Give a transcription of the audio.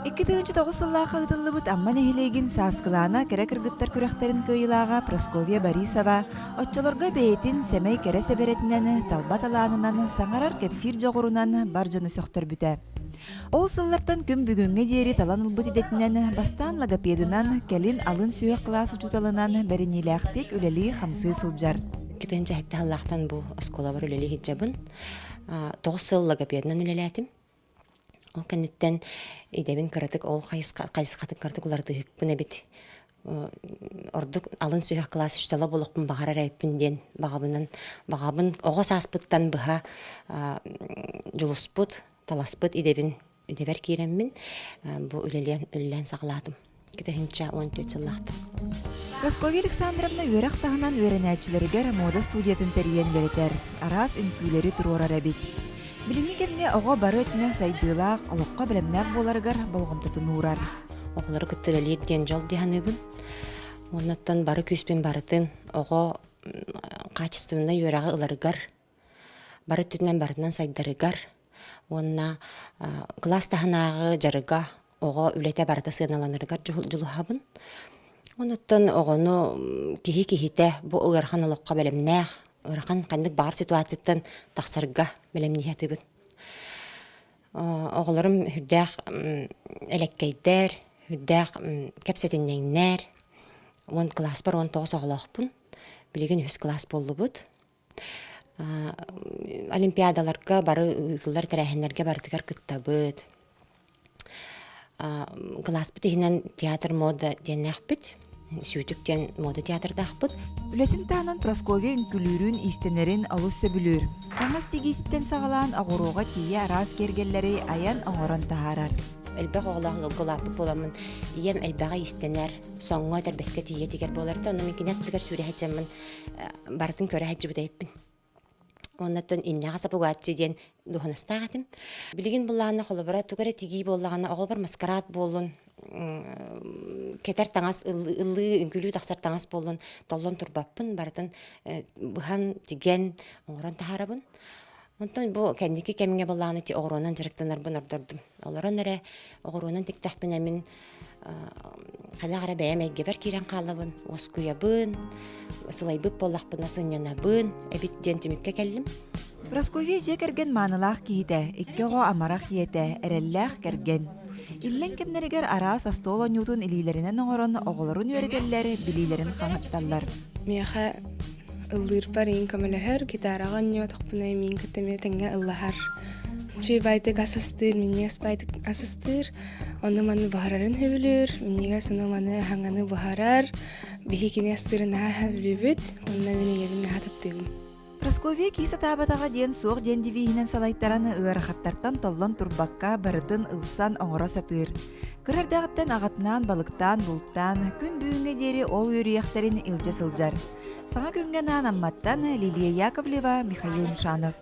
2009 сыллаха ытыллыбыт амман эхилегин сааскылаана кере кыргыттар күрәхтерин кыйылаага Прасковья Борисова отчолорга бейтин семей кере себеретинен талбат алаанынан саңарар кепсир жоғурунан баржаны сөқтөр бүтә. Ол сыллартан күн бүгүнгө диери талан ылбыт идетинен бастан логопедынан келин алын сүйөк класс учуталынан беринилэхтик үлели хамсы сылжар. Китен жахтта Аллахтан бу оскола бар үлели хиджабын. 9 сыл логопедынан үлелетим. Ол кенеттен идебин кыратык ол кайсыкатын кырдык уларды хүкпүнө бит. Ордук алын сүйөк класс учутала болохпун багарар айппинден багабын ого сааспыттан быха жулуспут таласпыт идебер киреммин бу үлелен саглаадым. Китехинча 14 сыллахтым. Прасковья Александровна үйрәк тағынан үйрәнәтчілерігер мода студиятын тәриен бөлетер. Арас үнкүйлері тұрорар әбит. Билинги кемне ого бары өтінен сайдылақ, олыққа білімнәк боларығар болғымтытын урар. Оғылары күттірелер ден жол дияныбын. Оннаттан бары күспен барытын, ого качественно үйрәғы ыларығар. Бары түтінен барытынан сайдарығар. Онна класс тағынағы жарыға, ого үлете барыта сыналанырығар жылуғабын. Оннаттан оғыны кихи-кихите бұ ұғырхан олыққа білімнәқ, ұғырхан қандық бар ситуацияттан тақсарға білімнейетібін. Оғыларым хүрдәқ әлеккейдер, хүрдәқ кәпсетіннеңнер. 10 класс бар, 19 оғылақпын. Білеген 100 класс болу бұд. Олимпиадаларға бары ұтылар тәрәхінлерге бардығар күттабыд. Класс бітігінен театр мода деннәқ біт. Сүйдіктен мода театрда ақпыд. Үлетін тағынан Прасковья үнкүлүүрүн истенерин алусы бүлүр. Таңыз тегейтіттен сағалан ағыруға тие арас кергеллері аян оңорон тағарар. Әлбәқ оғылағы ғылапы боламын. Ием әлбәға истенер, соңға өтір бәске тие тегер боларды. Оны мен кенеттігер сүрі әтжамын бардың көрі әтжі бұдайыппын. Оннаттан иннеға сапуғатчы ден дұғыныстағатым. Білген бұлағына қолы бара түгірі тегей болағына оғыл бар маскарад болын. Кетер таңас, ылы үңгілі тақсар таңас болын. Толлон тұрбаппын, бардың бұған теген оңыран тағарабын. Онтан бұл кәндекі кәміңе болағына те оғыруынан жарықтанарбын ордырдым. Оларан әрі оғыруынан тектақпын әмін қадағыра бәйім әйгебер керен қалабын, оскуябын, сылайбып болақпын асынянабын, әбіттен түмікке кәлім. Прасковья же керген манылақ кейді, иккеғо амарақ ете, әрелләқ керген. Иллен кемнерігер арас астол онютун илилерінен оңырын оғылырын өределері білилерін қаңытталар. Мияға ыллыр барин көмөлөһөр гитарага ньотокпуна мин кытеме теңге ыллахар. Чүй байтык асастыр, минес байтык асастыр. Оны маны бахарарын хөбүлөр, минеге сыны маны хаңаны бахарар. Бихи кинестырын хөбүлөбүт, онна мине ебин хататтыгым. Прасковья киса табатаға ден соқ ден дивиһинен салайттараны ыарахаттартан толлон турбакка барытын ылсан оңора сатыр. Кырардағыттан ағатынан, балықтан, бұлттан, күн бүйінге дері ол үйрияқтарын илже сылжар. Саңа күнген амматтан Лилия Яковлева, Михаил Мшанов.